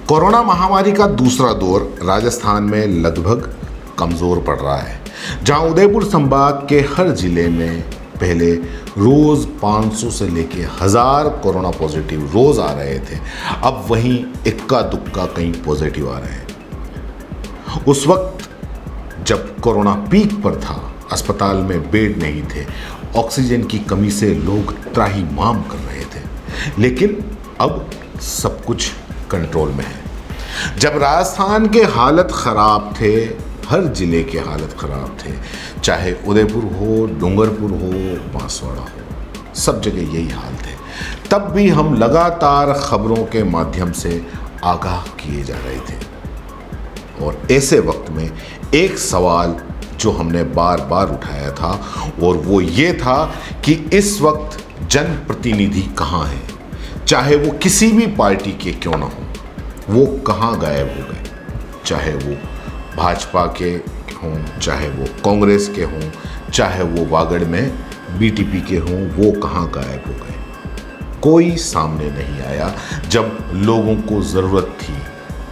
Corona महामारी का दूसरा दौर राजस्थान में लगभग कमज़ोर पड़ रहा है। जहां उदयपुर संभाग के हर जिले में पहले रोज़ 500 से लेके 1000 कोरोना पॉजिटिव रोज़ आ रहे थे, अब वहीं इक्का दुक्का कहीं पॉजिटिव आ रहे हैं। उस वक्त जब कोरोना पीक पर था, अस्पताल में बेड नहीं थे, ऑक्सीजन की कमी से लोग त्राहिमाम कर रहे थे, लेकिन अब सब कुछ कंट्रोल में है। जब राजस्थान के हालत ख़राब थे, हर ज़िले के हालत ख़राब थे, चाहे उदयपुर हो, डूंगरपुर हो, बांसवाड़ा हो, सब जगह यही हाल थे। तब भी हम लगातार खबरों के माध्यम से आगाह किए जा रहे थे। और ऐसे वक्त में एक सवाल जो हमने बार बार उठाया था, और वो ये था कि इस वक्त जनप्रतिनिधि कहाँ हैं, चाहे वो किसी भी पार्टी के क्यों ना हो, वो कहाँ गायब हो गए। चाहे वो भाजपा के हों, चाहे वो कांग्रेस के हों, चाहे वो वागड़ में बीटीपी के हों, वो कहाँ गायब हो गए। कोई सामने नहीं आया। जब लोगों को ज़रूरत थी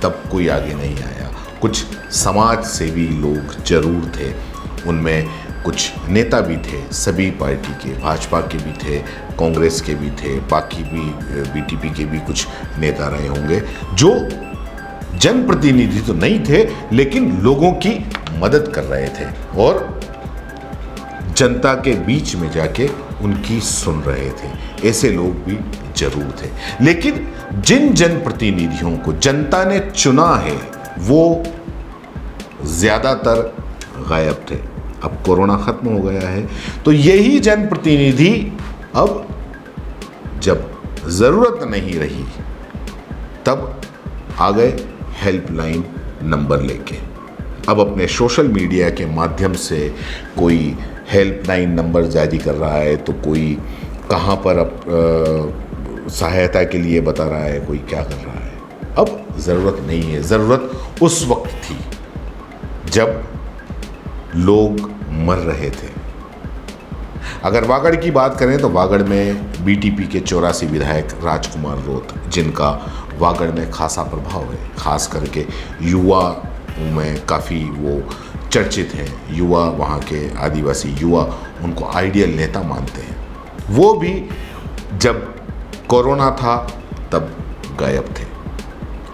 तब कोई आगे नहीं आया। कुछ समाज सेवी लोग जरूर थे, उनमें कुछ नेता भी थे, सभी पार्टी के, भाजपा के भी थे, कांग्रेस के भी थे, बाकी भी बीटीपी के भी कुछ नेता रहे होंगे, जो जनप्रतिनिधि तो नहीं थे लेकिन लोगों की मदद कर रहे थे और जनता के बीच में जाके उनकी सुन रहे थे। ऐसे लोग भी जरूर थे, लेकिन जिन जनप्रतिनिधियों को जनता ने चुना है वो ज़्यादातर गायब थे। अब कोरोना ख़त्म हो गया है तो यही जनप्रतिनिधि अब जब ज़रूरत नहीं रही तब आ गए हेल्पलाइन नंबर लेके। अब अपने सोशल मीडिया के माध्यम से कोई हेल्पलाइन नंबर जारी कर रहा है, तो कोई कहाँ पर अब सहायता के लिए बता रहा है, कोई क्या कर रहा है। अब ज़रूरत नहीं है। ज़रूरत उस वक्त थी जब लोग मर रहे थे। अगर वागड़ की बात करें तो वागड़ में बीटीपी के 84 विधायक राजकुमार रोत, जिनका वागड़ में खासा प्रभाव है, खास करके युवा में काफ़ी वो चर्चित हैं। युवा, वहाँ के आदिवासी युवा उनको आइडियल नेता मानते हैं। वो भी जब कोरोना था तब गायब थे,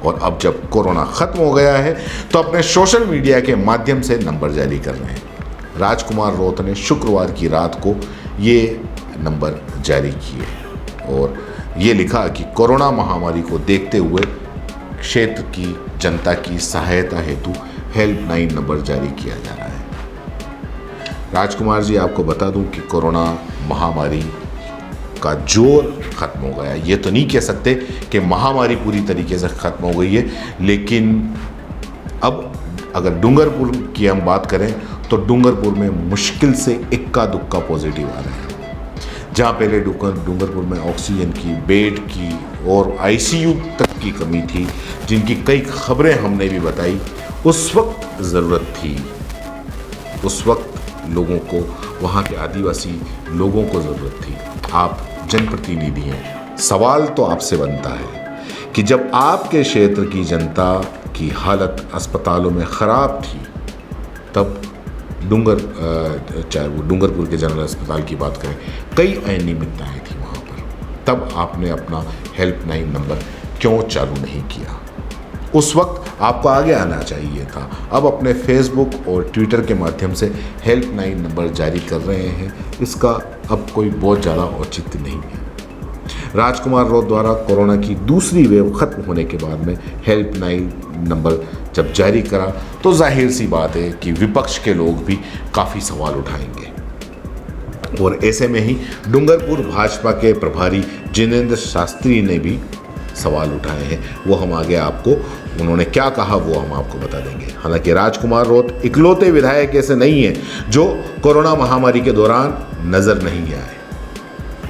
और अब जब कोरोना ख़त्म हो गया है तो अपने सोशल मीडिया के माध्यम से नंबर जारी कर रहे हैं। राजकुमार रोत ने शुक्रवार की रात को ये नंबर जारी किए और ये लिखा कि कोरोना महामारी को देखते हुए क्षेत्र की जनता की सहायता हेतु हेल्पलाइन नंबर जारी किया जा रहा है। राजकुमार जी, आपको बता दूं कि कोरोना महामारी का जोर ख़त्म हो गया। ये तो नहीं कह सकते कि महामारी पूरी तरीके से ख़त्म हो गई है, लेकिन अब अगर डूंगरपुर की हम बात करें तो डूंगरपुर में मुश्किल से इक्का दुक्का पॉजिटिव आ रहे हैं। जहाँ पहले डूंगरपुर में ऑक्सीजन की, बेड की और आईसीयू तक की कमी थी, जिनकी कई खबरें हमने भी बताई, उस वक्त ज़रूरत थी। उस वक्त लोगों को, वहाँ के आदिवासी लोगों को ज़रूरत थी। आप जनप्रतिनिधि हैं, सवाल तो आपसे बनता है कि जब आपके क्षेत्र की जनता की हालत अस्पतालों में ख़राब थी, तब चाहे वो डूंगरपुर के जनरल अस्पताल की बात करें, कई अनियमितताएँ थी वहाँ पर, तब आपने अपना हेल्पलाइन नंबर क्यों चालू नहीं किया? उस वक्त आपको आगे आना चाहिए था। अब अपने फेसबुक और ट्विटर के माध्यम से हेल्पलाइन नंबर जारी कर रहे हैं, इसका अब कोई बहुत ज़्यादा औचित्य नहीं है। राजकुमार रोत द्वारा कोरोना की दूसरी वेव खत्म होने के बाद में हेल्पलाइन नंबर जब जारी करा तो जाहिर सी बात है कि विपक्ष के लोग भी काफ़ी सवाल उठाएंगे। और ऐसे में ही डूंगरपुर भाजपा के प्रभारी जिनेंद्र शास्त्री ने भी सवाल उठाए हैं। वो हम आगे आपको, उन्होंने क्या कहा वो हम आपको बता देंगे। हालांकि राजकुमार रोत इकलौते विधायक ऐसे नहीं हैं जो कोरोना महामारी के दौरान नज़र नहीं आए।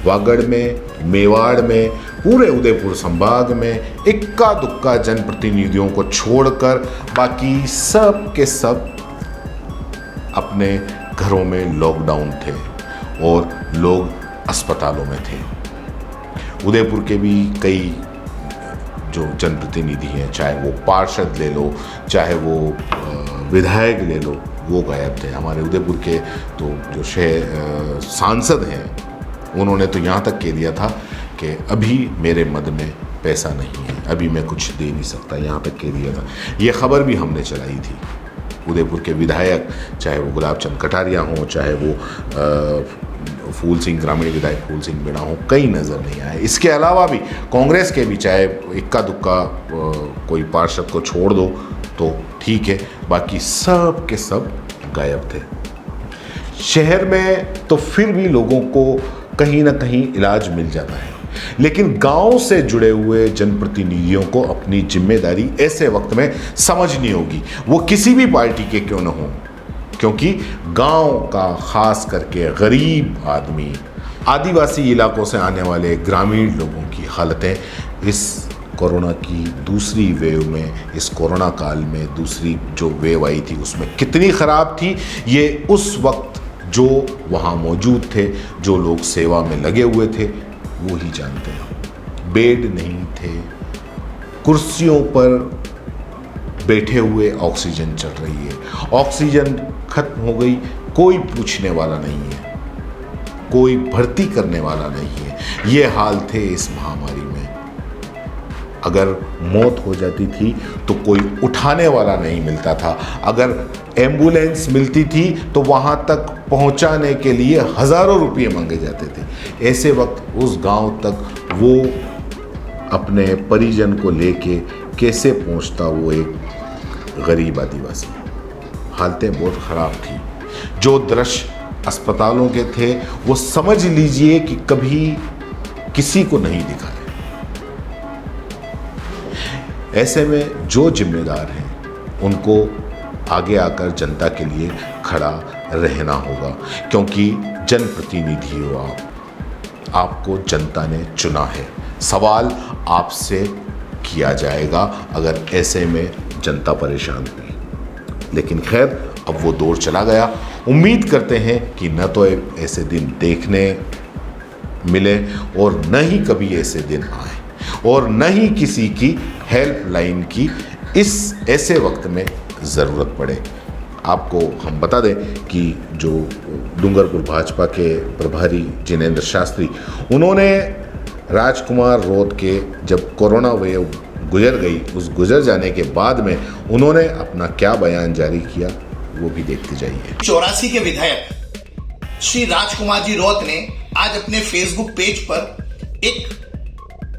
वागड़ में, मेवाड़ में, पूरे उदयपुर संभाग में इक्का दुक्का जनप्रतिनिधियों को छोड़कर बाकी सब के सब अपने घरों में लॉकडाउन थे और लोग अस्पतालों में थे। उदयपुर के भी कई जो जनप्रतिनिधि हैं, चाहे वो पार्षद ले लो, चाहे वो विधायक ले लो, वो गायब थे। हमारे उदयपुर के तो जो सांसद हैं उन्होंने तो यहाँ तक कह दिया था कि अभी मेरे मद में पैसा नहीं है, अभी मैं कुछ दे नहीं सकता, यहाँ तक कह दिया था। ये खबर भी हमने चलाई थी। उदयपुर के विधायक, चाहे वो गुलाब चंद कटारिया हों, चाहे वो फूल सिंह, ग्रामीण विधायक फूल सिंह मीणा हो, कई नज़र नहीं आए। इसके अलावा भी कांग्रेस के भी, चाहे इक्का दुक्का कोई पार्षद को छोड़ दो तो ठीक है, बाकी सब के सब गायब थे। शहर में तो फिर भी लोगों को कहीं ना कहीं इलाज मिल जाता है, लेकिन गांव से जुड़े हुए जनप्रतिनिधियों को अपनी जिम्मेदारी ऐसे वक्त में समझनी होगी, वो किसी भी पार्टी के क्यों न हो, क्योंकि गांव का खास करके गरीब आदमी, आदिवासी इलाकों से आने वाले ग्रामीण लोगों की हालतें इस कोरोना की दूसरी वेव में, इस कोरोना काल में दूसरी जो वेव आई थी उसमें कितनी ख़राब थी, ये उस वक्त जो वहाँ मौजूद थे, जो लोग सेवा में लगे हुए थे, वो ही जानते हैं। बेड नहीं थे, कुर्सियों पर बैठे हुए ऑक्सीजन चल रही है, ऑक्सीजन खत्म हो गई, कोई पूछने वाला नहीं है, कोई भर्ती करने वाला नहीं है। ये हाल थे इस महामारी में। अगर मौत हो जाती थी तो कोई उठाने वाला नहीं मिलता था, अगर एम्बुलेंस मिलती थी तो वहाँ तक पहुँचाने के लिए हज़ारों रुपये मांगे जाते थे। ऐसे वक्त उस गांव तक वो अपने परिजन को लेके कैसे पहुँचता वो एक गरीब आदिवासी। हालतें बहुत ख़राब थी। जो दृश्य अस्पतालों के थे वो समझ लीजिए कि कभी किसी को नहीं दिखाए। ऐसे में जो जिम्मेदार हैं उनको आगे आकर जनता के लिए खड़ा रहना होगा, क्योंकि जनप्रतिनिधि हो आप, आपको जनता ने चुना है। सवाल आपसे किया जाएगा अगर ऐसे में जनता परेशान हुई। लेकिन खैर, अब वो दौर चला गया। उम्मीद करते हैं कि न तो ऐसे दिन देखने मिले और न ही कभी ऐसे दिन आए, और न ही किसी की हेल्पलाइन की इस ऐसे वक्त में ज़रूरत पड़े। आपको हम बता दें कि जो डूंगरपुर भाजपा के प्रभारी जिनेंद्र शास्त्री, उन्होंने राजकुमार रोड के जब कोरोना वेव गुजर गई, उस गुजर जाने के बाद में उन्होंने अपना क्या बयान जारी किया, वो भी देखते जाइए। 84 के विधायक श्री राजकुमार जी रौत ने आज अपने फेसबुक पेज पर एक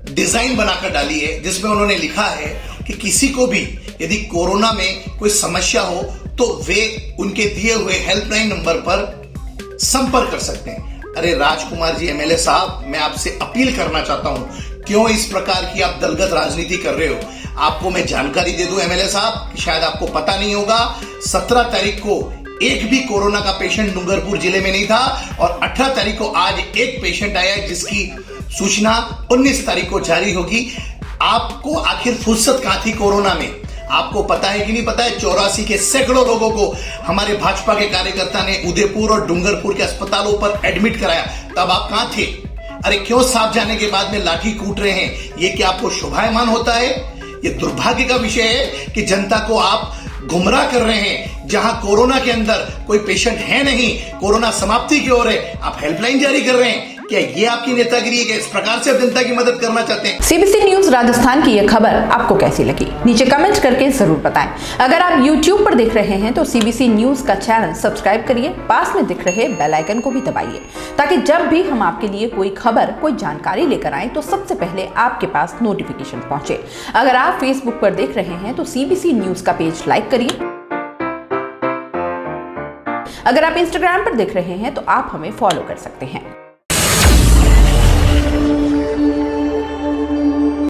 डिजाइन बनाकर डाली है, जिसमें उन्होंने लिखा है कि किसी को भी यदि कोरोना में कोई समस्या हो तो वे उनके दिए हुए हेल्पलाइन नंबर पर संपर्क कर सकते हैं। अरे राजकुमार जी एमएलए साहब, मैं आपसे अपील करना चाहता हूं, क्यों इस प्रकार की आप दलगत राजनीति कर रहे हो? आपको मैं जानकारी दे दूं एमएलए साहब, कि शायद आपको पता नहीं होगा, 17 तारीख को एक भी कोरोना का पेशेंट डूंगरपुर जिले में नहीं था, और 18 तारीख को आज एक पेशेंट आया है जिसकी सूचना 19 तारीख को जारी होगी। आपको आखिर फुर्सत कहां थी कोरोना में? आपको पता है कि नहीं पता है, 84 के सैकड़ों लोगों को हमारे भाजपा के कार्यकर्ता ने उदयपुर और डूंगरपुर के अस्पतालों पर एडमिट कराया, तब आप कहां थे? अरे क्यों सांप जाने के बाद में लाठी कूट रहे हैं? ये क्या आपको शोभायमान होता है? ये दुर्भाग्य का विषय है कि जनता को आप गुमराह कर रहे हैं। जहां कोरोना के अंदर कोई पेशेंट है नहीं, कोरोना समाप्ति की ओर है, आप हेल्पलाइन जारी कर रहे हैं। क्या ये आपकी नेतागिरी है? इस प्रकार से आप जनता की मदद करना चाहते हैं? सीबीसी न्यूज राजस्थान की यह खबर आपको कैसी लगी, नीचे कमेंट करके जरूर बताएं। अगर आप YouTube पर देख रहे हैं तो सीबीसी न्यूज का चैनल सब्सक्राइब करिए, पास में दिख रहे बेल आइकन को भी दबाइए, ताकि जब भी हम आपके लिए कोई खबर, कोई जानकारी लेकर आए तो सबसे पहले आपके पास नोटिफिकेशन पहुंचे। अगर आप फेसबुक पर देख रहे हैं तो सीबीसी न्यूज का पेज लाइक करिए। अगर आप इंस्टाग्राम पर देख रहे हैं तो आप हमें फॉलो कर सकते हैं।